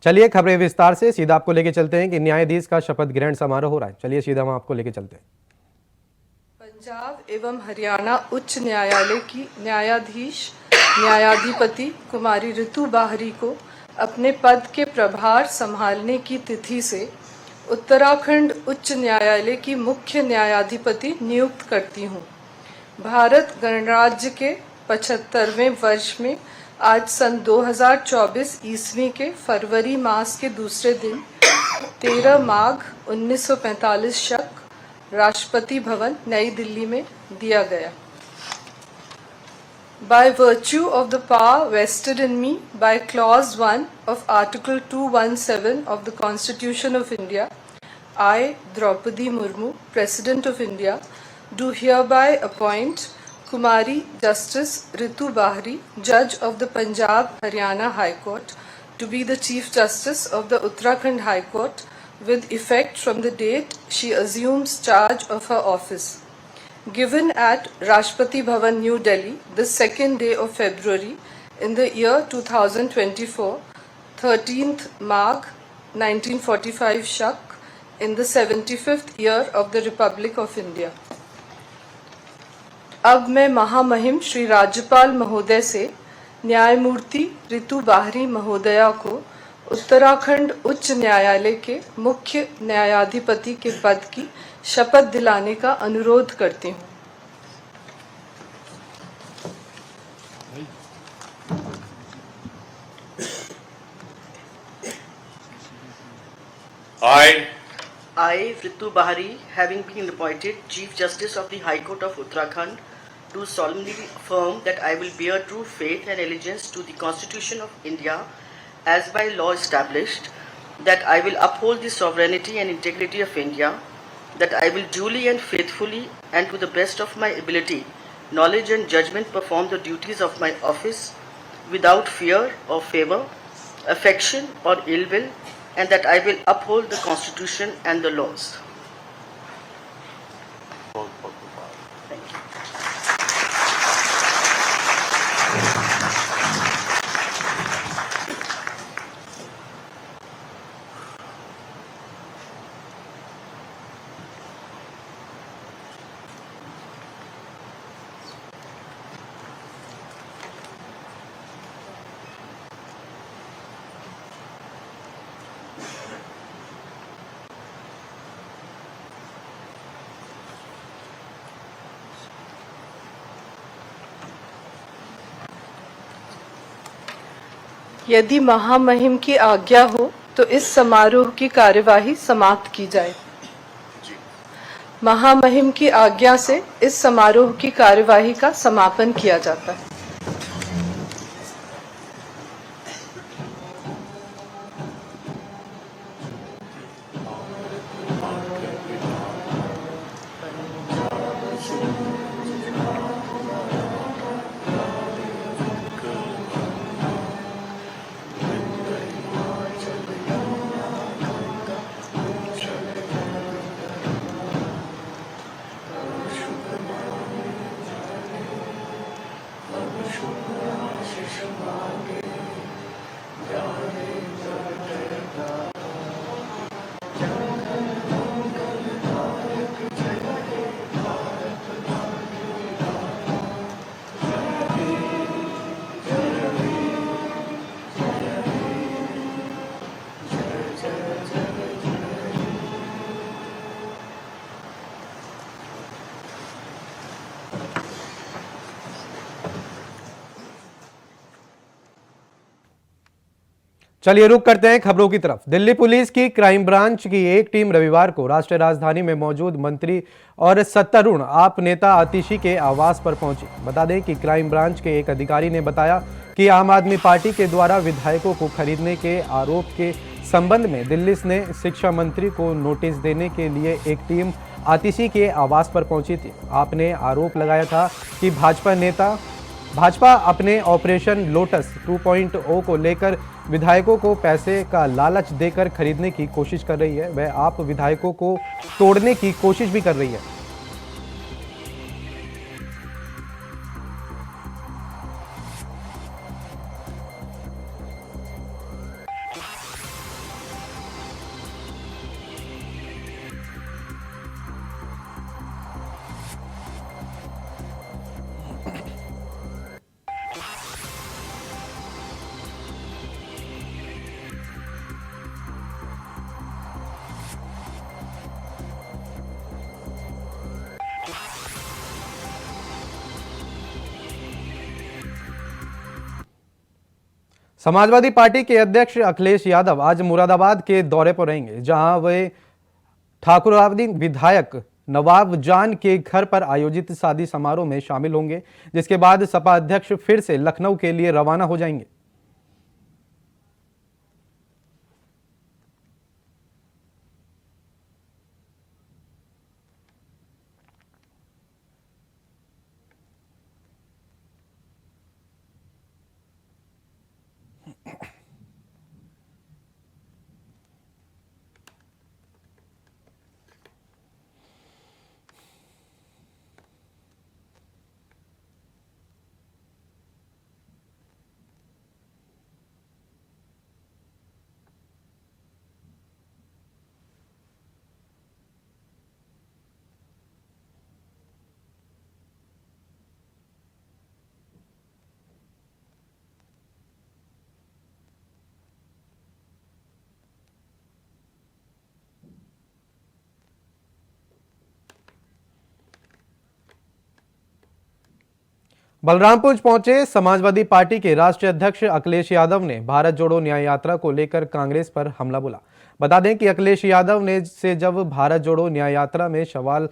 चलिए खबरें विस्तार से सीधा आपको लेके चलते हैं कि न्यायाधीश का शपथ ग्रहण समारोह हो रहा है। चलिए सीधा हम आपको लेके चलते हैं। पंजाब एवं हरियाणा उच्च न्यायालय की न्यायाधिपति कुमारी ऋतु बाहरी को अपने पद के प्रभार संभालने की तिथि से उत्तराखंड उच्च न्यायालय की मुख्य न्यायाधिपति नियुक्त करती हूँ। भारत गणराज्य के 75वें वर्ष में आज सन 2024 ईस्वी के फरवरी मास के दूसरे दिन 13 माघ 1945 शक राष्ट्रपति भवन नई दिल्ली में दिया गया। By virtue of the power vested in me by Clause 1 of Article 217 of the Constitution of India, I, Draupadi Murmu, President of India, do hereby appoint Kumari Justice Ritu Bahari, Judge of the Punjab Haryana High Court, to be the Chief Justice of the Uttarakhand High Court with effect from the date she assumes charge of her office. Given at Rashtrapati Bhavan, New Delhi, the 2nd day of February in the year 2024, 13th Magh 1945 Shak, in the 75th year of the Republic of India. अब मैं महामहिम श्री राज्यपाल महोदय से न्यायमूर्ति ऋतु बाहरी महोदया को उत्तराखंड उच्च न्यायालय के मुख्य न्यायाधिपति के पद की शपथ दिलाने का अनुरोध करती हूँ। I, Ritu Bahari, having been appointed Chief Justice of the High Court of Uttarakhand, do solemnly affirm that I will bear true faith and allegiance to the Constitution of India as by law established, that I will uphold the sovereignty and integrity of India, that I will duly and faithfully and to the best of my ability, knowledge and judgment perform the duties of my office without fear or favour, affection or ill will, and that I will uphold the Constitution and the laws. Thank you. यदि महामहिम की आज्ञा हो तो इस समारोह की कार्यवाही समाप्त की जाए। महामहिम की आज्ञा से इस समारोह की कार्यवाही का समापन किया जाता है। चलिए रुक करते हैं खबरों की तरफ। दिल्ली पुलिस की क्राइम ब्रांच की एक टीम रविवार को राष्ट्रीय राजधानी में मौजूद मंत्री और सत्तारूढ़ आप नेता आतिशी के आवास पर पहुंची। बता दें कि क्राइम ब्रांच के एक अधिकारी ने बताया कि आम आदमी पार्टी के द्वारा विधायकों को खरीदने के आरोप के संबंध में दिल्ली ने शिक्षा मंत्री को नोटिस देने के लिए एक टीम आतिशी के आवास पर पहुंची थी। आपने आरोप लगाया था कि भाजपा अपने ऑपरेशन लोटस 2.0 को लेकर विधायकों को पैसे का लालच देकर खरीदने की कोशिश कर रही है। वह आप विधायकों को तोड़ने की कोशिश भी कर रही है। समाजवादी पार्टी के अध्यक्ष अखिलेश यादव आज मुरादाबाद के दौरे पर रहेंगे, जहां वे ठाकुराबादी विधायक नवाब जान के घर पर आयोजित शादी समारोह में शामिल होंगे, जिसके बाद सपा अध्यक्ष फिर से लखनऊ के लिए रवाना हो जाएंगे। बलरामपुर पहुंचे समाजवादी पार्टी के राष्ट्रीय अध्यक्ष अखिलेश यादव ने भारत जोड़ो न्याय यात्रा को लेकर कांग्रेस पर हमला बोला। बता दें कि अखिलेश यादव ने से जब भारत जोड़ो न्याय यात्रा में सवाल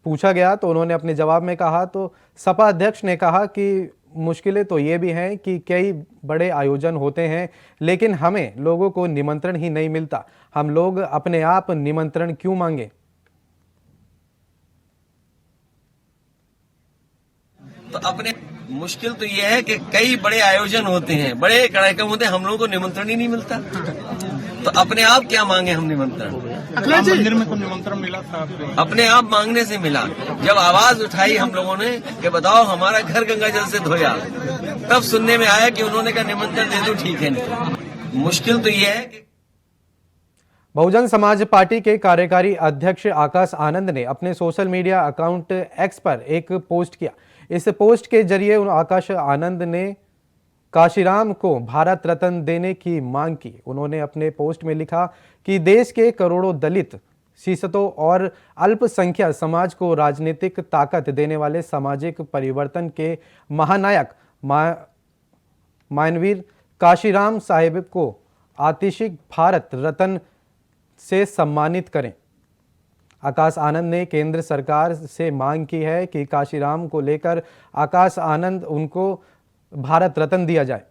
पूछा गया तो उन्होंने अपने जवाब में कहा, तो सपा अध्यक्ष ने कहा कि मुश्किलें तो ये भी हैं कि कई बड़े आयोजन होते हैं, लेकिन हमें लोगों को निमंत्रण ही नहीं मिलता। हम लोग अपने आप निमंत्रण क्यों मांगे। तो अपने मुश्किल तो ये है कि कई बड़े आयोजन होते हैं, बड़े कार्यक्रम होते हैं, हम लोगों को निमंत्रण ही नहीं मिलता। तो अपने आप क्या मांगे हम निमंत्रण। मंदिर में तो निमंत्रण मिला था आपको? अपने आप मांगने से मिला। जब आवाज उठाई हम लोगों ने कि बताओ हमारा घर गंगा जल से धोया, तब सुनने में आया कि उन्होंने कहा निमंत्रण दे दो, ठीक है। नहीं, मुश्किल तो ये है कि बहुजन समाज पार्टी के कार्यकारी अध्यक्ष आकाश आनंद ने अपने सोशल मीडिया अकाउंट एक्स पर एक पोस्ट किया। इस पोस्ट के जरिए आकाश आनंद ने काशीराम को भारत रत्न देने की मांग की। उन्होंने अपने पोस्ट में लिखा कि देश के करोड़ों दलित, शीशतों और अल्पसंख्यक समाज को राजनीतिक ताकत देने वाले सामाजिक परिवर्तन के महानायक मानवीर काशीराम साहिब को आतिशिक भारत रत्न से सम्मानित करें। आकाश आनंद ने केंद्र सरकार से मांग की है कि काशीराम को लेकर आकाश आनंद उनको भारत रत्न दिया जाए।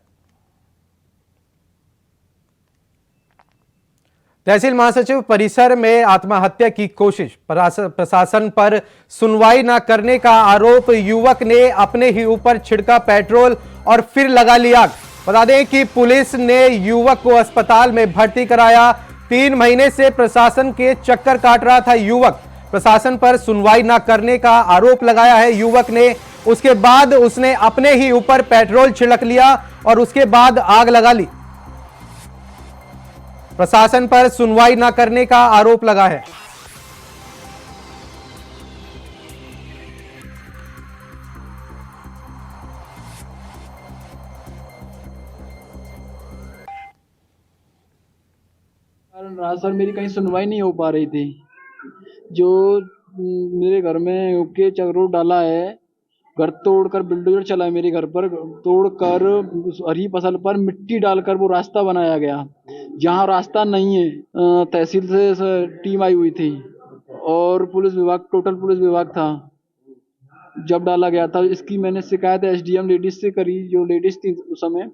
तहसील महासचिव परिसर में आत्महत्या की कोशिश, प्रशासन पर सुनवाई न करने का आरोप, युवक ने अपने ही ऊपर छिड़का पेट्रोल और फिर लगा ली आग। बता दें कि पुलिस ने युवक को अस्पताल में भर्ती कराया। 3 महीने से प्रशासन के चक्कर काट रहा था युवक। प्रशासन पर सुनवाई न करने का आरोप लगाया है युवक ने। उसके बाद उसने अपने ही ऊपर पेट्रोल छिड़क लिया और उसके बाद आग लगा ली। प्रशासन पर सुनवाई न करने का आरोप लगा है। रात सर मेरी कहीं सुनवाई नहीं हो पा रही थी। जो मेरे घर में के चक्रोट डाला है, घर तोड़कर बुलडोजर चला है, मेरे घर पर तोड़कर हरी फसल पर मिट्टी डालकर वो रास्ता बनाया गया जहाँ रास्ता नहीं है। तहसील से टीम आई हुई थी और पुलिस विभाग, टोटल पुलिस विभाग था जब डाला गया था। इसकी मैंने शिकायत एसडीएम लेडीज से करी, जो लेडीज थी उस समय।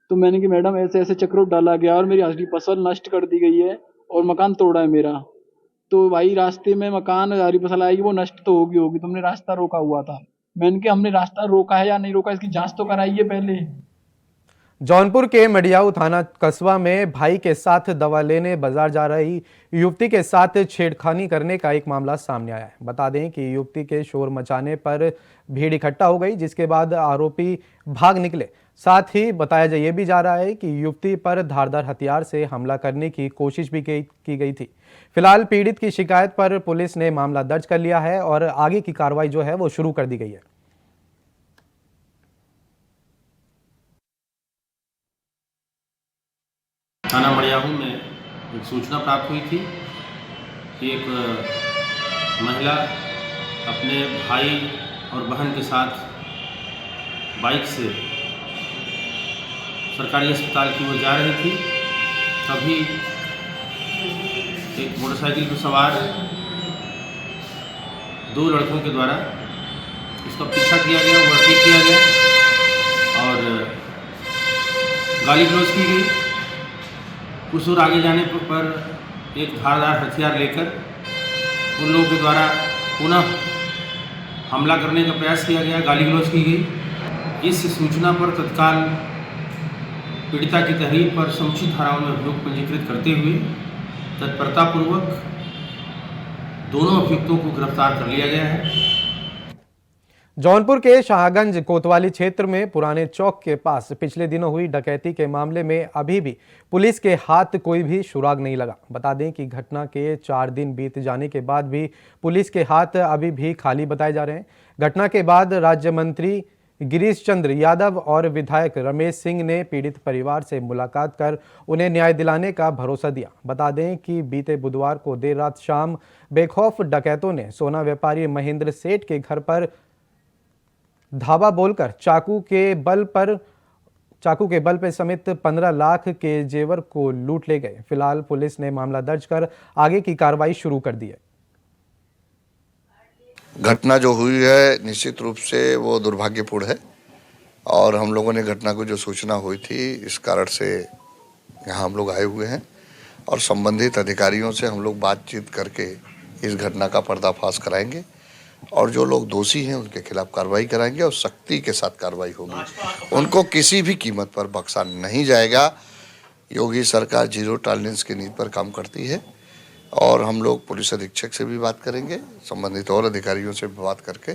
तो मैंने कि मैडम ऐसे ऐसे चक्रोट डाला गया और मेरी हरी फसल नष्ट कर दी गई है और मकान तोड़ा है मेरा। तो भाई रास्ते में मकान हरी फसल आएगी, वो नष्ट तो होगी, तुमने रास्ता रोका हुआ था। मैंने कि हमने रास्ता रोका है या नहीं रोका, इसकी जांच तो कराइए पहले। जौनपुर के मडियाऊ थाना कस्बा में भाई के साथ दवा लेने बाजार जा रही युवती के साथ छेड़खानी करने का एक मामला सामने आया है। बता दें कि युवती के शोर मचाने पर भीड़ इकट्ठा हो गई, जिसके बाद आरोपी भाग निकले। साथ ही बताया ये भी जा रहा है कि युवती पर धारदार हथियार से हमला करने की कोशिश भी की गई थी। फिलहाल पीड़ित की शिकायत पर पुलिस ने मामला दर्ज कर लिया है और आगे की कार्रवाई जो है वो शुरू कर दी गई है। थाना मडियाहू में एक सूचना प्राप्त हुई थी कि एक महिला अपने भाई और बहन के साथ बाइक से सरकारी अस्पताल की ओर जा रही थी, तभी एक मोटरसाइकिल पर सवार 2 लड़कों के द्वारा उसका पीछा किया गया, ओवरटेक किया गया और गाली गलौज की गई। कुछ दूर आगे जाने पर एक धारदार हथियार लेकर उन लोगों के द्वारा पुनः हमला करने का प्रयास किया गया, गाली गलौज की गई। इस सूचना पर तत्काल पीड़िता की तहरीर पर समुचित धाराओं में अभियोग पंजीकृत करते हुए तत्परतापूर्वक दोनों अभियुक्तों को गिरफ्तार कर लिया गया है। जौनपुर के शाहगंज कोतवाली क्षेत्र में पुराने चौक के पास पिछले दिनों हुई डकैती के मामले में अभी भी पुलिस के हाथ कोई भी सुराग नहीं लगा। बता दें कि घटना के 4 दिन बीत जाने के बाद भी पुलिस के हाथ अभी भी खाली बताए जा रहे हैं। घटना के बाद राज्य मंत्री गिरीश चंद्र यादव और विधायक रमेश सिंह ने पीड़ित परिवार से मुलाकात कर उन्हें न्याय दिलाने का भरोसा दिया। बता दें कि बीते बुधवार को देर रात शाम बेखौफ डकैतों ने सोना व्यापारी महेंद्र सेठ के घर पर धावा बोलकर चाकू के बल पर समेत 15 लाख के जेवर को लूट ले गए। फिलहाल पुलिस ने मामला दर्ज कर आगे की कार्रवाई शुरू कर दी है। घटना जो हुई है निश्चित रूप से वो दुर्भाग्यपूर्ण है और हम लोगों ने घटना को जो सूचना हुई थी इस कारण से यहाँ हम लोग आए हुए हैं और संबंधित अधिकारियों से हम लोग बातचीत करके इस घटना का पर्दाफाश कराएंगे और जो लोग दोषी हैं उनके खिलाफ कार्रवाई कराएंगे और सख्ती के साथ कार्रवाई होगी। उनको किसी भी कीमत पर बख्शा नहीं जाएगा। योगी सरकार जीरो टॉलरेंस की नीति पर काम करती है और हम लोग पुलिस अधीक्षक से भी बात करेंगे, संबंधित और अधिकारियों से भी बात करके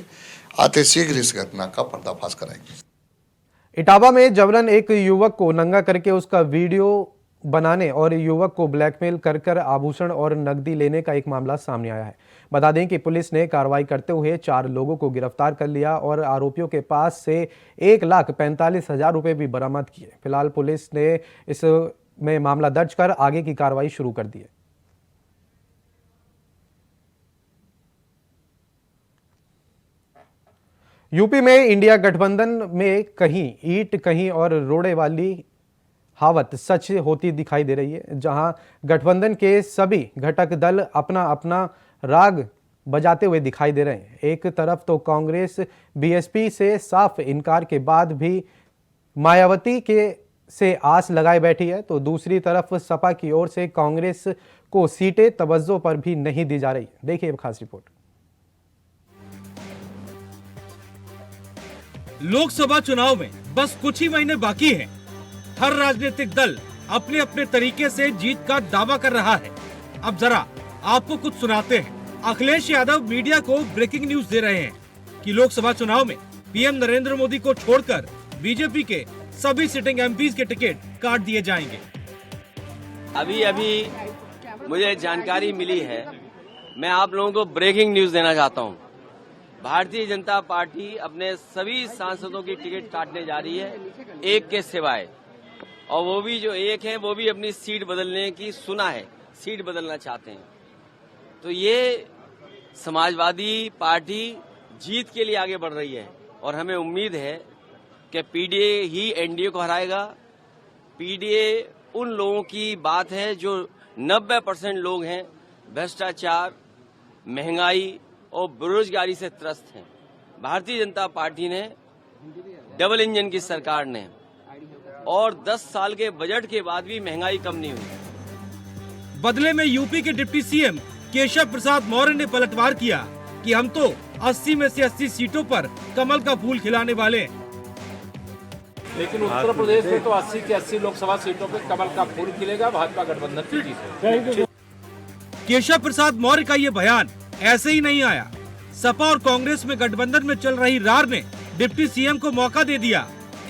आते शीघ्र इस घटना का पर्दाफाश कराएंगे। इटावा में जबरन एक युवक को नंगा करके उसका वीडियो बनाने और युवक को ब्लैकमेल कर आभूषण और नकदी लेने का एक मामला सामने आया है। बता दें कि पुलिस ने कार्रवाई करते हुए 4 लोगों को गिरफ्तार कर लिया और आरोपियों के पास से 1,45,000 रुपए भी बरामद किए। फिलहाल पुलिस ने इसमें मामला दर्ज कर आगे की कार्रवाई शुरू कर दी है। यूपी में इंडिया गठबंधन में कहीं ईंट कहीं और रोड़े वाली हावत सच होती दिखाई दे रही है, जहां गठबंधन के सभी घटक दल अपना अपना राग बजाते हुए दिखाई दे रहे हैं। एक तरफ तो कांग्रेस बीएसपी से साफ इनकार के बाद भी मायावती से आस लगाए बैठी है, तो दूसरी तरफ सपा की ओर से कांग्रेस को सीटें तवज्जो पर भी नहीं दी जा रही। देखिए खास रिपोर्ट। लोकसभा चुनाव में बस कुछ ही महीने बाकी हैं। हर राजनीतिक दल अपने अपने तरीके से जीत का दावा कर रहा है। अब जरा आपको कुछ सुनाते हैं। अखिलेश यादव मीडिया को ब्रेकिंग न्यूज दे रहे हैं कि लोकसभा चुनाव में पीएम नरेंद्र मोदी को छोड़कर बीजेपी के सभी सिटिंग एमपीज के टिकट काट दिए जाएंगे। अभी मुझे जानकारी मिली है, मैं आप लोगों को ब्रेकिंग न्यूज देना चाहता हूं। भारतीय जनता पार्टी अपने सभी सांसदों की टिकट काटने जा रही है, एक के सिवाय, और वो भी जो एक है वो भी अपनी सीट बदलने की सुना है, सीट बदलना चाहते हैं। तो ये समाजवादी पार्टी जीत के लिए आगे बढ़ रही है और हमें उम्मीद है कि पीडीए ही एनडीए को हराएगा। पीडीए उन लोगों की बात है जो 90% लोग हैं भ्रष्टाचार, महंगाई और बेरोजगारी से त्रस्त हैं। भारतीय जनता पार्टी ने डबल इंजन की सरकार ने और 10 साल के बजट के बाद भी महंगाई कम नहीं हुई। बदले में यूपी के डिप्टी सीएम केशव प्रसाद मौर्य ने पलटवार किया कि हम तो 80 में से 80 सीटों पर कमल का फूल खिलाने वाले हैं। लेकिन उत्तर प्रदेश में तो 80 की 80 लोकसभा सीटों पे कमल का फूल खिलेगा, भाजपा गठबंधन की जीत है। केशव प्रसाद मौर्य का ये बयान ऐसे ही नहीं आया। सपा और कांग्रेस में गठबंधन में चल रही रार ने डिप्टी सीएम को मौका दे दिया।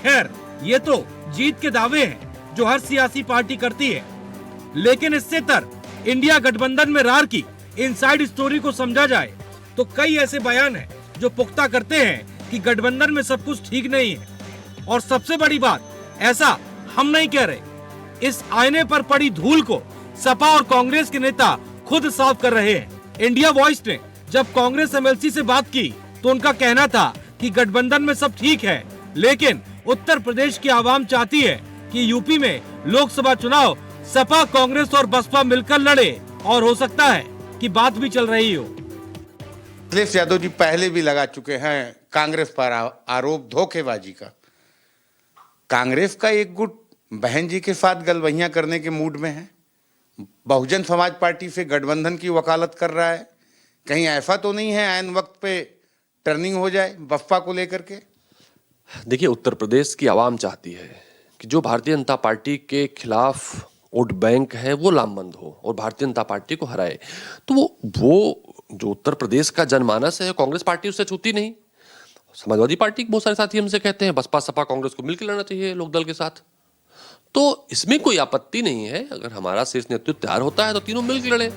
खैर, ये तो जीत के दावे हैं जो हर सियासी पार्टी करती है, लेकिन इससे तर इंडिया गठबंधन में रार की इनसाइड स्टोरी को समझा जाए तो कई ऐसे बयान हैं जो पुख्ता करते हैं कि गठबंधन में सब कुछ ठीक नहीं है। और सबसे बड़ी बात, ऐसा हम नहीं कह रहे, इस आईने पर पड़ी धूल को सपा और कांग्रेस के नेता खुद साफ कर रहे हैं। इंडिया वॉइस ने जब कांग्रेस एमएलसी से बात की तो उनका कहना था कि गठबंधन में सब ठीक है, लेकिन उत्तर प्रदेश की आवाम चाहती है कि यूपी में लोकसभा चुनाव सपा, कांग्रेस और बसपा मिलकर लड़े और हो सकता है कि बात भी चल रही हो। अखिलेश यादव जी पहले भी लगा चुके हैं कांग्रेस पर आरोप धोखेबाजी का। कांग्रेस का एक गुट बहन जी के साथ गलबहियां करने के मूड में है, बहुजन समाज पार्टी से गठबंधन की वकालत कर रहा है। कहीं ऐसा तो नहीं है ऐन वक्त पे टर्निंग हो जाए बसपा को लेकर के? देखिए, उत्तर प्रदेश की आवाम चाहती है कि जो भारतीय जनता पार्टी के खिलाफ वोट बैंक है वो लामबंद हो और भारतीय जनता पार्टी को हराए। तो वो जो उत्तर प्रदेश का जनमानस है, कांग्रेस पार्टी उससे छूती नहीं। समाजवादी पार्टी के बहुत सारे साथी हमसे कहते हैं बसपा सपा कांग्रेस को मिलकर लड़ना चाहिए लोकदल के साथ। तो इसमें कोई आपत्ति नहीं है, अगर हमारा शीर्ष नेतृत्व तैयार होता है तो तीनों मिलकर लड़े।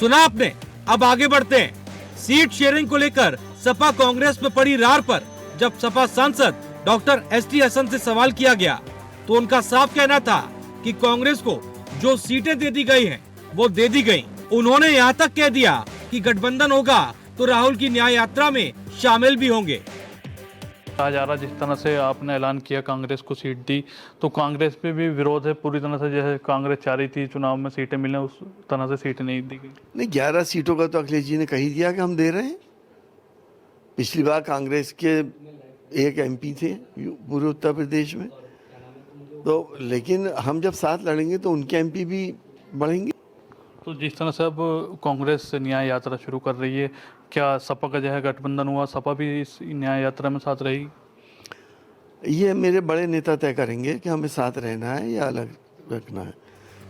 सुना आपने, अब आगे बढ़ते हैं। सीट शेयरिंग को लेकर सपा कांग्रेस में पड़ी रार पर जब सपा सांसद डॉक्टर एसटी हसन से सवाल किया गया तो उनका साफ कहना था कि कांग्रेस को जो सीटें दे दी गई हैं वो दे दी गई। उन्होंने यहाँ तक कह दिया कि गठबंधन होगा तो राहुल की न्याय यात्रा में शामिल भी होंगे। कहा जा रहा जिस तरह से आपने ऐलान किया कांग्रेस को सीट दी, तो कांग्रेस पे भी विरोध है पूरी तरह से। जैसे कांग्रेस चाह रही थी चुनाव में सीटें मिलने, उस तरह से सीटें नहीं दी गई। नहीं, 11 सीटों का तो अखिलेश जी ने कही दिया कि हम दे रहे हैं। पिछली बार कांग्रेस के एक एमपी थे पूरे उत्तर प्रदेश में, तो लेकिन हम जब साथ लड़ेंगे तो उनके एमपी भी बढ़ेंगे। तो जिस तरह से अब कांग्रेस न्याय यात्रा शुरू कर रही है, क्या सपा का जो है गठबंधन हुआ, सपा भी इस न्याय यात्रा में साथ रहेगी? ये मेरे बड़े नेता तय करेंगे कि हमें साथ रहना है या अलग रखना है।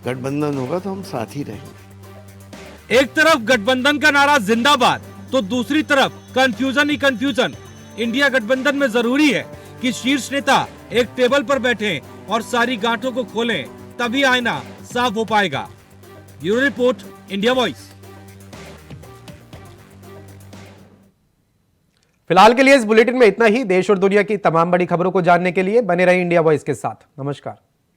गठबंधन होगा तो हम साथ ही रहेंगे। एक तरफ गठबंधन का नारा जिंदाबाद तो दूसरी तरफ कंफ्यूजन ही कंफ्यूजन। इंडिया गठबंधन में जरूरी है कि शीर्ष नेता एक टेबल पर बैठें और सारी गांठों को खोलें, तभी आईना साफ हो पाएगा। Bureau report, India voice. फिलहाल के लिए इस बुलेटिन में इतना ही। देश और दुनिया की तमाम बड़ी खबरों को जानने के लिए बने रहिए इंडिया वॉइस के साथ। नमस्कार।